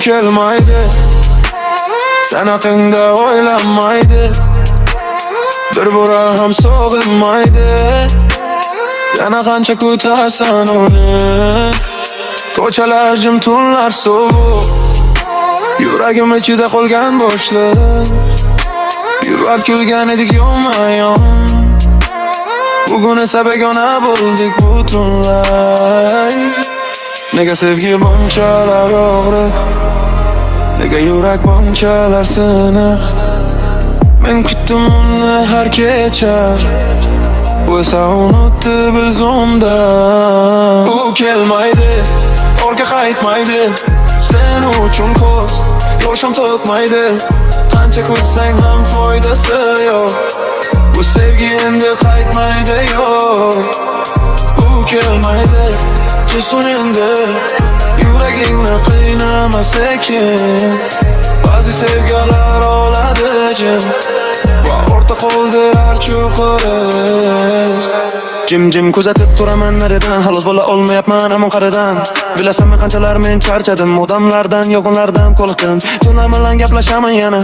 kelmaydi, sen haqingda o'ylanmaydi, bir bora ham sog'inmaydi. Yana qancha kutasan uni, ko'chalar jim, tunlar sovuq, yuragim ichida qolgan bo'shliq. Yurib kulgan edik yonma-yon, bugun esa begona bo'ldik butunlay. Nega sevgi bunchalar og'riq, nega yurak bunchalar siniq? Men kutdim uni har kecha, bu esa unutdi biz undan. U kelmaydi, orqa qaytmaydi, sen uchun ko'z yoshim to'kmaydi. Qancha kutsang ham foydasi yo'q, bu sevgi endi qaytmaydi yo'q. U kelmaydi, tursin endi, yuragingni qiynama sekin. Ba'zi sevgilar oladi jim, va o'rta qoldirar chuqur. Jim kuzatib turaman naridan, xalos bo'la olmayapman amon qaridan. Bilasanmi qanchalar men charchadim, odamlardan, yo'g'onlardan qoldim. Tunlar bilan gaplashaman yana.